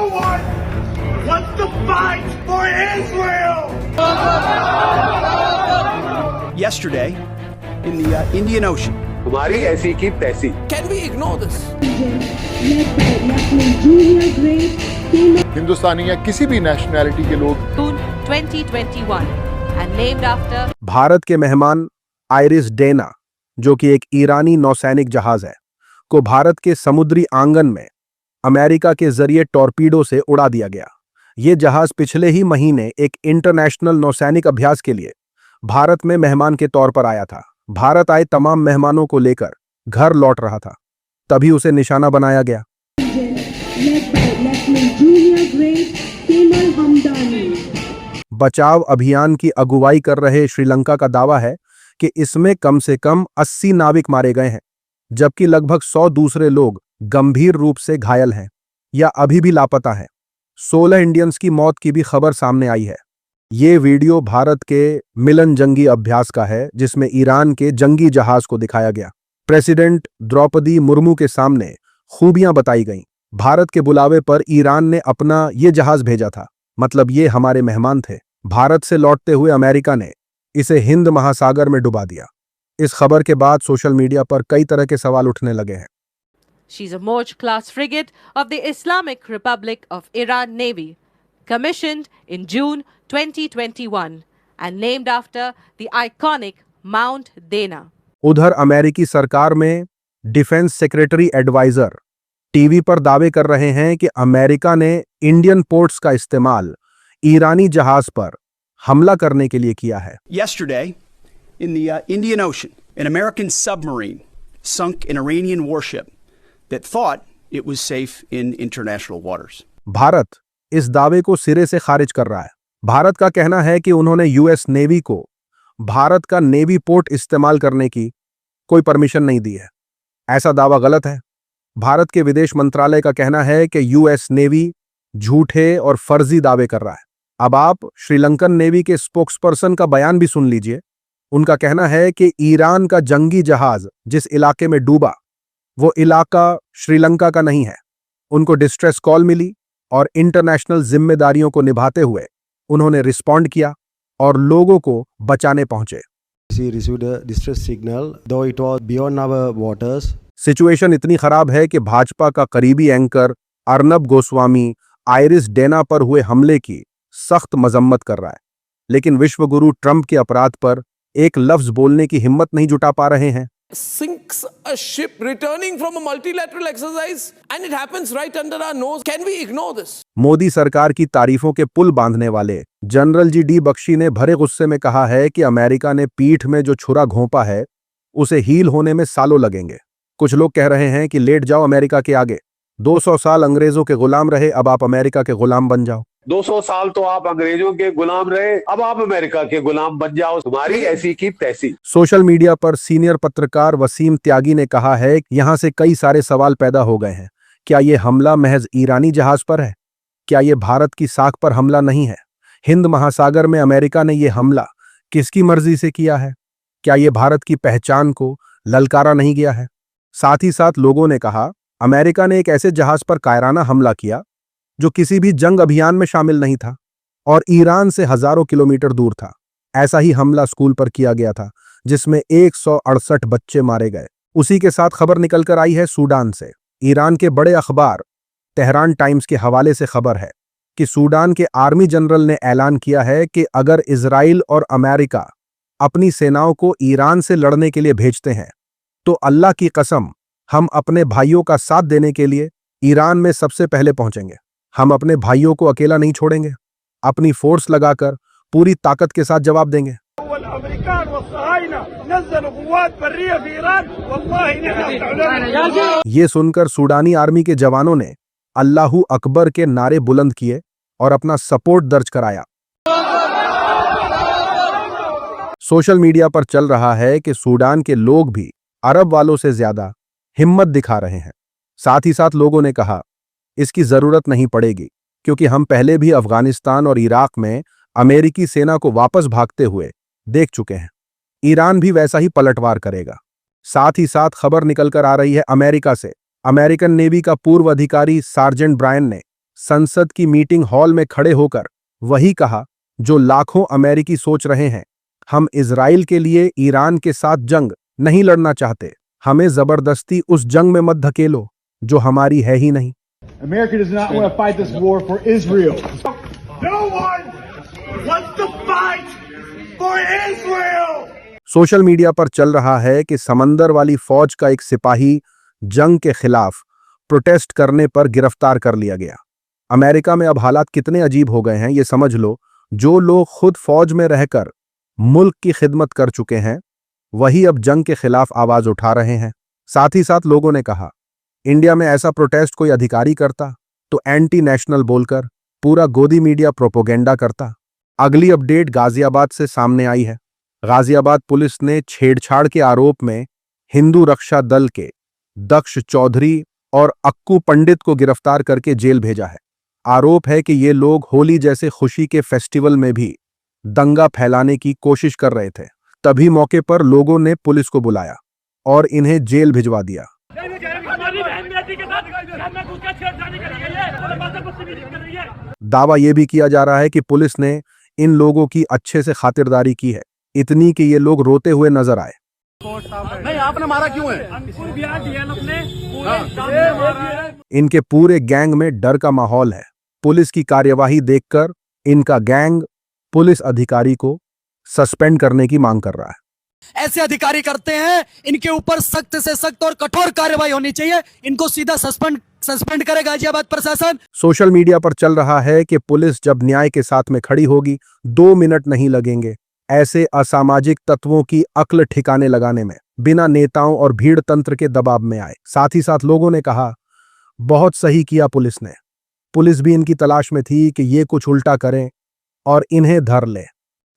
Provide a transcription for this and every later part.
one wants to fight for Israel. Yesterday, in the Indian Ocean, हमारी ऐसी की तैसी। Can we ignore this? हिंदुस्तानी या किसी भी नेशनैलिटी के लोग June 2021 and named after Bharat के मेहमान आइरिस डेना, जो कि एक ईरानी नौसैनिक जहाज है, को भारत के समुद्री आंगन में अमेरिका के जरिए टॉर्पीडो से उड़ा दिया गया। ये जहाज पिछले ही महीने एक इंटरनेशनल नौसैनिक अभ्यास के लिए भारत में मेहमान के तौर पर आया था। भारत आए तमाम मेहमानों को लेकर घर लौट रहा था, तभी उसे निशाना बनाया गया। बचाव अभियान की अगुवाई कर रहे श्रीलंका का दावा है कि इसमें कम से कम 80 नाविक मारे गए हैं, जबकि लगभग 100 दूसरे लोग गंभीर रूप से घायल हैं या अभी भी लापता हैं। 16 इंडियंस की मौत की भी खबर सामने आई है। ये वीडियो भारत के मिलन जंगी अभ्यास का है, जिसमें ईरान के जंगी जहाज को दिखाया गया। प्रेसिडेंट द्रौपदी मुर्मू के सामने खूबियां बताई गईं। भारत के बुलावे पर ईरान ने अपना ये जहाज भेजा था, मतलब ये हमारे मेहमान थे। भारत से लौटते हुए अमेरिका ने इसे हिंद महासागर में डुबा दिया। इस खबर के बाद सोशल मीडिया पर कई तरह के सवाल उठने लगे हैं। She's a Moj-class frigate of the Islamic Republic of Iran Navy, commissioned in June 2021 and named after the iconic Mount Dana. उधर अमेरिकी सरकार में डिफेंस सेक्रेटरी एडवाइजर टीवी पर दावे कर रहे हैं कि अमेरिका ने इंडियन पोर्ट्स का इस्तेमाल ईरानी जहाज पर हमला करने के लिए किया है। yesterday, in the Indian Ocean, an American submarine sunk an Iranian warship that thought it was safe in international waters. Bharat इस दावे को सिरे से खारिज कर रहा है। भारत का कहना है कि उन्होंने यूएस नेवी को भारत का नेवी पोर्ट इस्तेमाल करने की कोई परमिशन नहीं दी है। ऐसा दावा गलत है। भारत के विदेश मंत्रालय का कहना है कि यूएस नेवी झूठे और फर्जी दावे कर रहा है। अब आप श्रीलंकन नेवी के स्पोक्सपर्सन का बयान भी सुन लीजिए। उनका कहना है कि ईरान का जंगी जहाज जिस इलाके में डूबा, वो इलाका श्रीलंका का नहीं है। उनको डिस्ट्रेस कॉल मिली और इंटरनेशनल जिम्मेदारियों को निभाते हुए उन्होंने रिस्पॉन्ड किया और लोगों को बचाने पहुंचे। She received a distress signal, though it was beyond our waters. Situation इतनी खराब है कि भाजपा का करीबी anchor Arnab Goswami Iris Dena पर हुए हमले की सख्त मजम्मत कर रहा है, लेकिन विश्वगुरु ट्रंप के अपराध पर एक लफ्ज बोलने की हिम्मत नहीं जुटा पा रहे हैं। Sinks a ship returning from a multilateral exercise and it happens right under our nose. Can we ignore this? Modi सरकार की तारीफों के पुल बांधने वाले जनरल जी.डी. बख्शी ने भरे गुस्से में कहा है कि अमेरिका ने पीठ में जो छुरा घोंपा है उसे हील होने में सालों लगेंगे। कुछ लोग कह रहे हैं कि लेट जाओ अमेरिका के आगे। 200 साल अंग्रेजों के गुलाम रहे, अब आप अमेरिका के गुलाम बन जाओ। 200 साल तो आप अंग्रेजों के गुलाम रहे, अब आप अमेरिका के गुलाम बन जाओ। हमारी ऐसी की तैसी। सोशल मीडिया पर सीनियर पत्रकार वसीम त्यागी ने कहा है कि यहां से कई सारे सवाल पैदा हो गए हैं। क्या ये हमला महज ईरानी जहाज पर है? क्या ये भारत की साख पर हमला नहीं है? हिंद महासागर में अमेरिका ने यह हमला किसकी मर्जी से किया है? क्या ये भारत की पहचान को ललकारा नहीं गया है? साथ ही साथ लोगों ने कहा, अमेरिका ने एक ऐसे जहाज पर कायराना हमला किया जो किसी भी जंग अभियान में शामिल नहीं था और ईरान से हजारों किलोमीटर दूर था। ऐसा ही हमला स्कूल पर किया गया था जिसमें 168 बच्चे मारे गए। उसी के साथ खबर निकलकर आई है सूडान से। ईरान के बड़े अखबार तेहरान टाइम्स के हवाले से खबर है कि सूडान के आर्मी जनरल ने ऐलान किया है कि अगर इजराइल और अमेरिका अपनी सेनाओं को ईरान से लड़ने के लिए भेजते हैं तो अल्लाह की कसम, हम अपने भाइयों का साथ देने के लिए ईरान में सबसे पहले पहुंचेंगे। हम अपने भाइयों को अकेला नहीं छोड़ेंगे, अपनी फोर्स लगाकर पूरी ताकत के साथ जवाब देंगे। ये सुनकर सूडानी आर्मी के जवानों ने अल्लाहू अकबर के नारे बुलंद किए और अपना सपोर्ट दर्ज कराया। सोशल मीडिया पर चल रहा है कि सूडान के लोग भी अरब वालों से ज्यादा हिम्मत दिखा रहे हैं। साथ ही साथ लोगों ने कहा, इसकी जरूरत नहीं पड़ेगी क्योंकि हम पहले भी अफगानिस्तान और इराक में अमेरिकी सेना को वापस भागते हुए देख चुके हैं। ईरान भी वैसा ही पलटवार करेगा। साथ ही साथ खबर निकलकर आ रही है अमेरिका से। अमेरिकन नेवी का पूर्व अधिकारी सार्जेंट ब्रायन ने संसद की मीटिंग हॉल में खड़े होकर वही कहा जो लाखों अमेरिकी सोच रहे हैं। हम इजराइल के लिए ईरान के साथ जंग नहीं लड़ना चाहते। हमें जबरदस्ती उस जंग में मत धकेलो जो हमारी है ही नहीं। America does not want to fight this war for Israel. No one wants to fight for Israel. Social media पर चल रहा है कि समंदर वाली फौज का एक सिपाही जंग के खिलाफ प्रोटेस्ट करने पर गिरफ्तार कर लिया गया। अमेरिका में अब हालात कितने अजीब हो गए हैं ये समझ लो। जो लोग खुद फौज में रहकर मुल्क की खिदमत कर चुके हैं वही अब जंग के खिलाफ आवाज उठा रहे हैं। साथ ही साथ लोगों ने कहा इंडिया में ऐसा प्रोटेस्ट कोई अधिकारी करता तो एंटी नेशनल बोलकर पूरा गोदी मीडिया प्रोपोगेंडा करता। अगली अपडेट गाजियाबाद से सामने आई है। गाजियाबाद पुलिस ने छेड़छाड़ के आरोप में हिंदू रक्षा दल के दक्ष चौधरी और अक्कू पंडित को गिरफ्तार करके जेल भेजा है। आरोप है कि ये लोग होली जैसे खुशी के फेस्टिवल में भी दंगा फैलाने की कोशिश कर रहे थे। तभी मौके पर लोगों ने पुलिस को बुलाया और इन्हें जेल भिजवा दिया। दावा यह भी किया जा रहा है कि पुलिस ने इन लोगों की अच्छे से खातिरदारी की है, इतनी कि ये लोग रोते हुए नजर आए। नहीं आपने मारा क्यों है? इनके पूरे गैंग में डर का माहौल है। पुलिस की कार्यवाही देखकर इनका गैंग पुलिस अधिकारी को सस्पेंड करने की मांग कर रहा है। ऐसे अधिकारी करते हैं, इनके ऊपर सख्त से सख्त और कठोर कार्रवाई होनी चाहिए। इनको सीधा सस्पेंड करे गाजियाबाद प्रशासन। सोशल मीडिया पर चल रहा है कि पुलिस जब न्याय के साथ में खड़ी होगी 2 मिनट नहीं लगेंगे ऐसे असामाजिक तत्वों की अक्ल ठिकाने लगाने में, बिना नेताओं और भीड़ तंत्र के दबाव में आए। साथ ही साथ लोगों ने कहा बहुत सही किया पुलिस ने। पुलिस भी इनकी तलाश में थी कि ये कुछ उल्टा करें और इन्हें धर ले।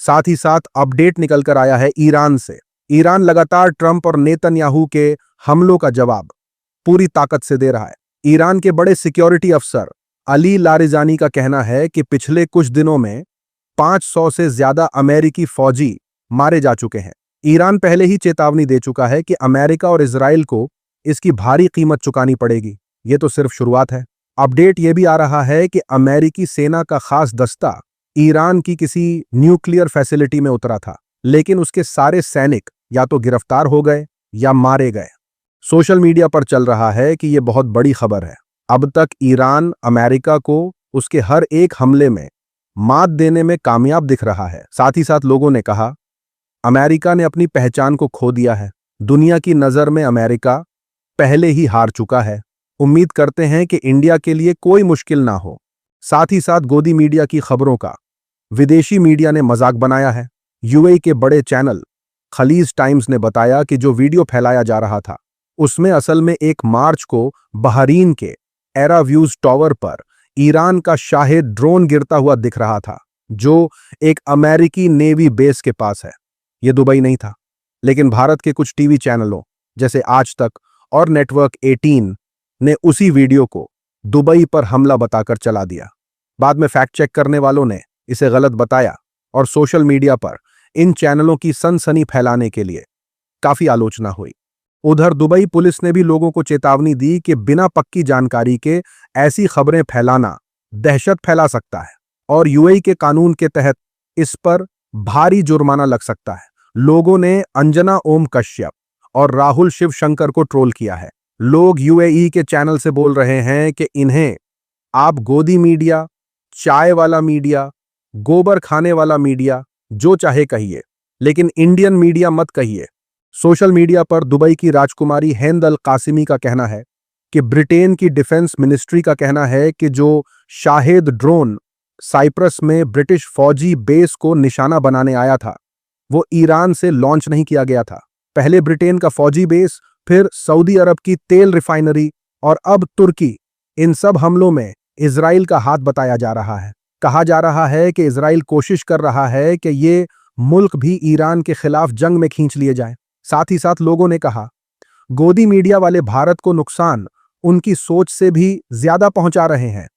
साथ ही साथ अपडेट निकल कर आया है ईरान से। ईरान लगातार ट्रंप और नेतन्याहू के हमलों का जवाब पूरी ताकत से दे रहा है। ईरान के बड़े सिक्योरिटी अफसर अली लारिजानी का कहना है कि पिछले कुछ दिनों में 500 से ज्यादा अमेरिकी फौजी मारे जा चुके हैं। ईरान पहले ही चेतावनी दे चुका है कि अमेरिका और इजराइल को इसकी भारी कीमत चुकानी पड़ेगी। ये तो सिर्फ शुरुआत है। अपडेट यह भी आ रहा है कि अमेरिकी सेना का खास दस्ता ईरान की किसी न्यूक्लियर फैसिलिटी में उतरा था, लेकिन उसके सारे सैनिक या तो गिरफ्तार हो गए या मारे गए। सोशल मीडिया पर चल रहा है कि यह बहुत बड़ी खबर है। अब तक ईरान अमेरिका को उसके हर एक हमले में मात देने में कामयाब दिख रहा है। साथ ही साथ लोगों ने कहा अमेरिका ने अपनी पहचान को खो दिया है। दुनिया की नजर में अमेरिका पहले ही हार चुका है। उम्मीद करते हैं कि इंडिया के लिए कोई मुश्किल ना हो। साथ ही साथ गोदी मीडिया की खबरों का विदेशी मीडिया ने मजाक बनाया है। यूएई के बड़े चैनल खलीज टाइम्स ने बताया कि जो वीडियो फैलाया जा रहा था उसमें असल में 1 मार्च को बहरीन के एराव्यूज टावर पर ईरान का शाहिद ड्रोन गिरता हुआ दिख रहा था, जो एक अमेरिकी नेवी बेस के पास है। यह दुबई नहीं था, लेकिन भारत के कुछ टीवी चैनलों जैसे आज तक और नेटवर्क 18 ने उसी वीडियो को दुबई पर हमला बताकर चला दिया। बाद में फैक्ट चेक करने वालों ने इसे गलत बताया और सोशल मीडिया पर इन चैनलों की सनसनी फैलाने के लिए काफी आलोचना हुई। उधर दुबई पुलिस ने भी लोगों को चेतावनी दी कि बिना पक्की जानकारी के ऐसी खबरें फैलाना दहशत फैला सकता है और यूएई के कानून के तहत इस पर भारी जुर्माना लग सकता है। लोगों ने अंजना ओम कश्यप और राहुल शिवशंकर को ट्रोल किया है। लोग यूएई के चैनल से बोल रहे हैं कि इन्हें आप गोदी मीडिया, चाय वाला मीडिया, गोबर खाने वाला मीडिया जो चाहे कहिए, लेकिन इंडियन मीडिया मत कहिए। सोशल मीडिया पर दुबई की राजकुमारी हिंद अल कासिमी का कहना है कि ब्रिटेन की डिफेंस मिनिस्ट्री का कहना है कि जो शाहिद ड्रोन साइप्रस में ब्रिटिश फौजी बेस को निशाना बनाने आया था वो ईरान से लॉन्च नहीं किया गया था। पहले ब्रिटेन का फौजी बेस, फिर सऊदी अरब की तेल रिफाइनरी और अब तुर्की। इन सब हमलों में इजराइल का हाथ बताया जा रहा है। कहा जा रहा है कि इजराइल कोशिश कर रहा है कि ये मुल्क भी ईरान के खिलाफ जंग में खींच लिए जाए। साथ ही साथ लोगों ने कहा गोदी मीडिया वाले भारत को नुकसान उनकी सोच से भी ज्यादा पहुंचा रहे हैं।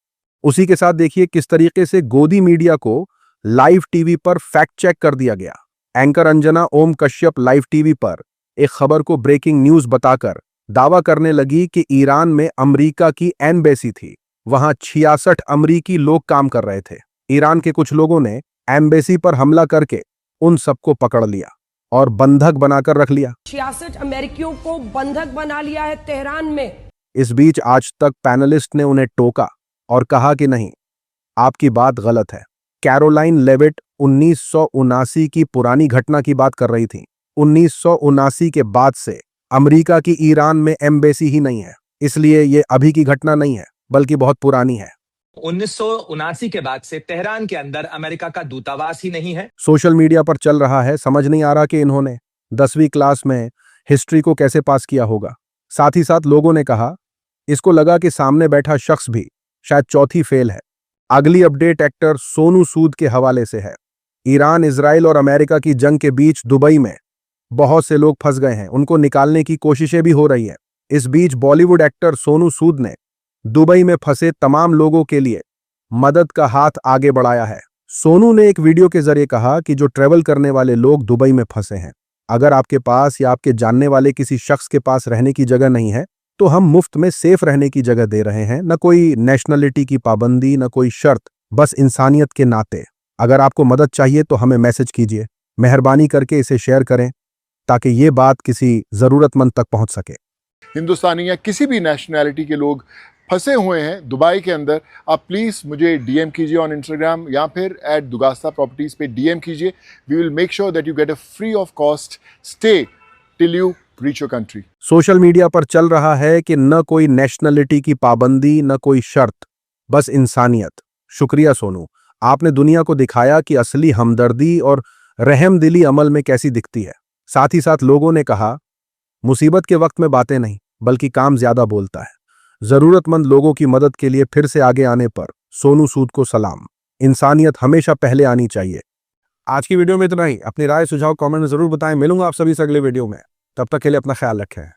उसी के साथ देखिए किस तरीके से गोदी मीडिया को लाइव टीवी पर फैक्ट चेक कर दिया गया। Anchor Anjana Om Kashyap live TV पर एक खबर को ब्रेकिंग न्यूज बताकर दावा करने लगी कि ईरान में अमेरिका की एम्बेसी थी। वहां 66 अमरीकी लोग काम कर रहे थे। ईरान के कुछ लोगों ने एम्बेसी पर हमला करके उन सबको पकड़ लिया और बंधक बनाकर रख लिया। 66 अमेरिकियों को बंधक बना लिया है तेहरान में। इस बीच आज तक पैनलिस्ट ने उन्हें टोका और कहा कि नहीं, आपकी बात गलत है। कैरोलाइन लेविट 1979 की पुरानी घटना की बात कर रही थी। 1979 के बाद से अमेरिका की ईरान में एम्बेसी ही नहीं है, इसलिए ये अभी की घटना नहीं है बल्कि बहुत पुरानी है। 1979 के बाद से तेहरान के अंदर अमेरिका का दूतावास ही नहीं है। सोशल मीडिया पर चल रहा है, समझ नहीं आ रहा कि इन्होंने 10वीं क्लास में हिस्ट्री को कैसे पास किया होगा। साथ ही साथ लोगों ने कहा, इसको लगा कि सामने बैठा शख्स भी शायद चौथी फेल है। अगली अपडेट एक्टर सोनू सूद के हवाले से है। ईरान, इजराइल और अमेरिका की जंग के बीच दुबई में बहुत से लोग फंस गए हैं, उनको निकालने की कोशिशें भी हो रही है। इस बीच बॉलीवुड एक्टर सोनू सूद ने दुबई में फंसे तमाम लोगों के लिए मदद का हाथ आगे बढ़ाया है। सोनू ने एक वीडियो के जरिए कहा कि जो ट्रेवल करने वाले लोग दुबई में फंसे हैं, अगर आपके पास या आपके जानने वाले किसी शख्स के पास रहने की जगह नहीं है तो हम मुफ्त में सेफ रहने की जगह दे रहे हैं। न कोई नेशनलिटी की पाबंदी, न कोई शर्त, बस इंसानियत के नाते। अगर आपको मदद चाहिए तो हमें मैसेज कीजिए। मेहरबानी करके इसे शेयर करें ताकि ये बात किसी जरूरतमंद तक पहुंच सके। हिंदुस्तानी या किसी भी नेशनैलिटी के लोग फंसे हुए हैं दुबई के अंदर, आप प्लीज़ मुझे डीएम कीजिए ऑन इंस्टाग्राम या फिर @दुगास्ता प्रॉपर्टीज़ पे डीएम कीजिए। We will make sure that you get a free of cost stay till you reach your country. Social media पर चल रहा है कि न कोई नेशनलिटी की पाबंदी, न कोई शर्त, बस इंसानियत। शुक्रिया सोनू, आपने दुनिया को दिखाया कि असली हमदर्दी और रहमदिली अमल में कैसी दिखती है। साथ ही साथ लोगों ने कहा, मुसीबत के वक्त में बातें नहीं बल्कि काम ज्यादा बोलता है। जरूरतमंद लोगों की मदद के लिए फिर से आगे आने पर सोनू सूद को सलाम। इंसानियत हमेशा पहले आनी चाहिए। आज की वीडियो में इतना ही। अपनी राय, सुझाव कमेंट में जरूर बताएं। मिलूंगा आप सभी से अगले वीडियो में। तब तक के लिए अपना ख्याल रखें।